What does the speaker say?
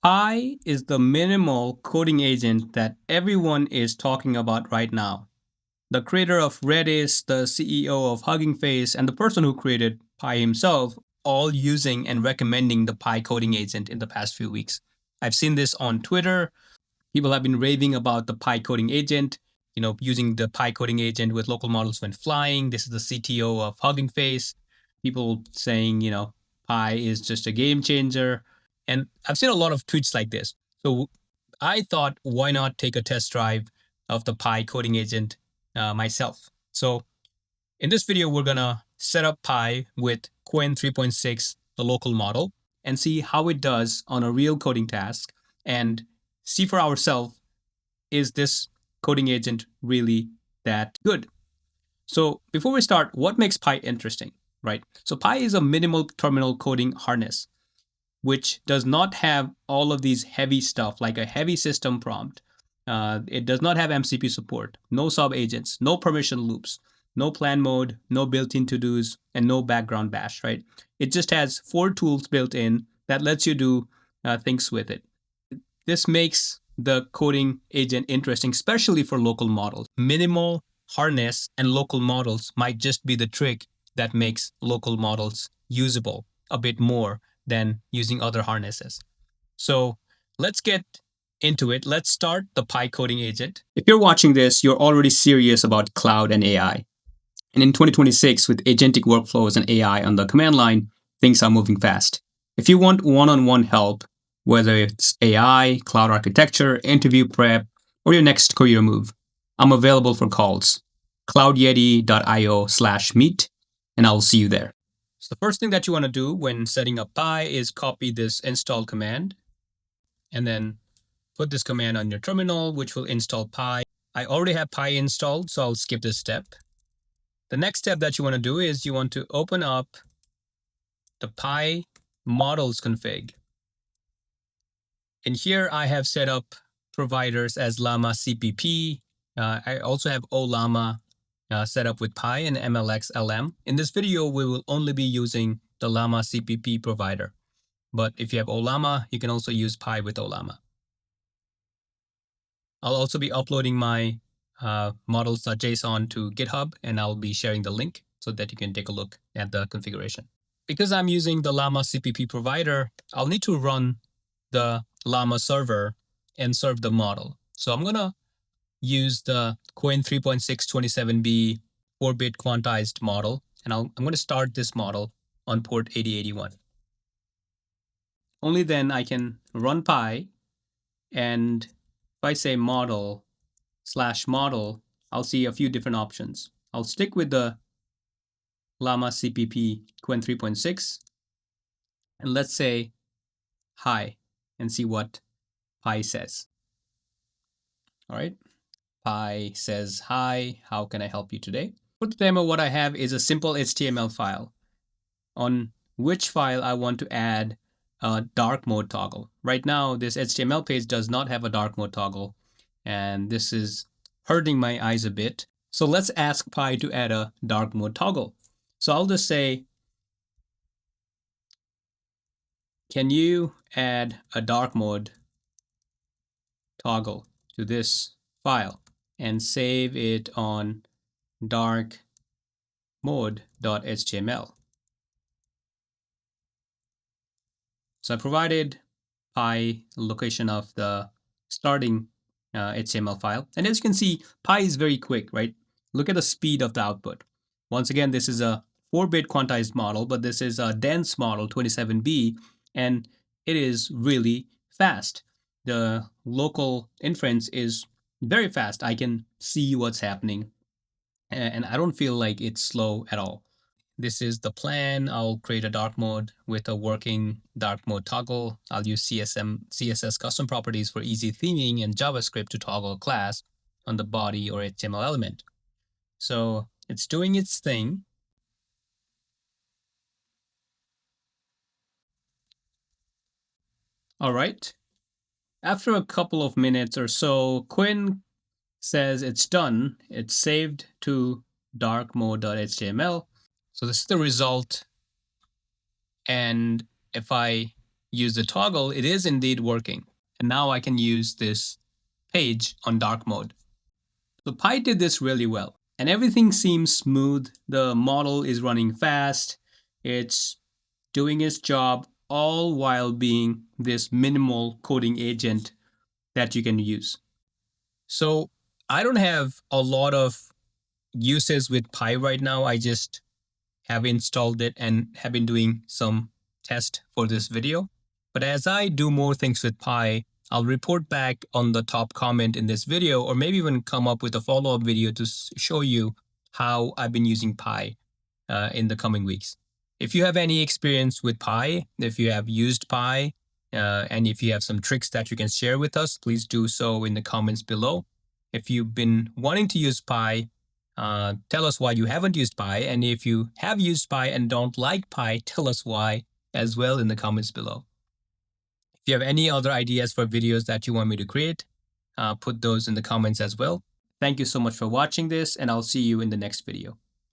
Pi is the minimal coding agent that everyone is talking about right now. The creator of Redis, the CEO of Hugging Face, and the person who created Pi himself, all using and recommending the Pi coding agent in the past few weeks. I've seen this on Twitter. People have been raving about the Pi coding agent, using the Pi coding agent with local models when flying. This is the CTO of Hugging Face. People saying, Pi is just a game changer. And I've seen a lot of tweets like this. So I thought, why not take a test drive of the Pi coding agent myself? So in this video, we're going to set up Pi with Qwen 3.6, the local model, and see how it does on a real coding task and see for ourselves, is this coding agent really that good? So before we start, what makes Pi interesting, right? So Pi is a minimal terminal coding harness, which does not have all of these heavy stuff like a heavy system prompt. It does not have MCP support, no sub agents, no permission loops, no plan mode, no built-in to-dos, and no background bash, right? It just has 4 tools built in that lets you do things with it. This makes the coding agent interesting, especially for local models. Minimal harness and local models might just be the trick that makes local models usable a bit more than using other harnesses. So let's get into it. Let's start the Pi coding agent. If you're watching this, you're already serious about cloud and AI. And in 2026, with agentic workflows and AI on the command line, things are moving fast. If you want one-on-one help, whether it's AI, cloud architecture, interview prep, or your next career move, I'm available for calls. cloudyeti.io/meet, and I'll see you there. So the first thing that you want to do when setting up Pi is copy this install command, and then put this command on your terminal, which will install Pi. I already have Pi installed, so I'll skip this step. The next step that you want to do is you want to open up the Pi models config. And here I have set up providers as llama.cpp. I also have ollama set up with Pi and MLX LM. In this video, we will only be using the llama.cpp provider. But if you have ollama, you can also use Pi with ollama. I'll also be uploading my models.json to GitHub, and I'll be sharing the link so that you can take a look at the configuration. Because I'm using the llama CPP provider, I'll need to run the llama server and serve the model. So I'm going to use the Qwen 3.6 27B 4-bit quantized model, and I'm going to start this model on port 8081. Only then I can run Pi, and if I say model/model, I'll see a few different options. I'll stick with the llama CPP Qwen 3.6, and let's say hi and see what Pi says. All right, Pi says, hi, how can I help you today? For the demo, what I have is a simple HTML file on which file I want to add a dark mode toggle. Right now, this HTML page does not have a dark mode toggle, and this is hurting my eyes a bit. So let's ask Pi to add a dark mode toggle. So I'll just say, can you add a dark mode toggle to this file and save it on dark mode.html. So I provided Pi location of the starting HTML file. And as you can see, Pi is very quick, right? Look at the speed of the output. Once again, this is a 4-bit quantized model, but this is a dense model, 27B, and it is really fast. The local inference is very fast. I can see what's happening, and I don't feel like it's slow at all. This is the plan. I'll create a dark mode with a working dark mode toggle. I'll use CSS custom properties for easy theming and JavaScript to toggle a class on the body or HTML element. So it's doing its thing. All right. After a couple of minutes or so, Qwen says it's done. It's saved to dark mode.html. So this is the result. And if I use the toggle, it is indeed working. And now I can use this page on dark mode. So Pi did this really well, and everything seems smooth. The model is running fast. It's doing its job, all while being this minimal coding agent that you can use. So I don't have a lot of uses with Pi right now. I just have installed it and have been doing some test for this video. But as I do more things with Pi, I'll report back on the top comment in this video, or maybe even come up with a follow-up video to show you how I've been using Pi in the coming weeks. If you have any experience with Pi, if you have used Pi, and if you have some tricks that you can share with us, please do so in the comments below. If you've been wanting to use Pi, tell us why you haven't used Pi. And if you have used Pi and don't like Pi, tell us why as well in the comments below. If you have any other ideas for videos that you want me to create, put those in the comments as well. Thank you so much for watching this, and I'll see you in the next video.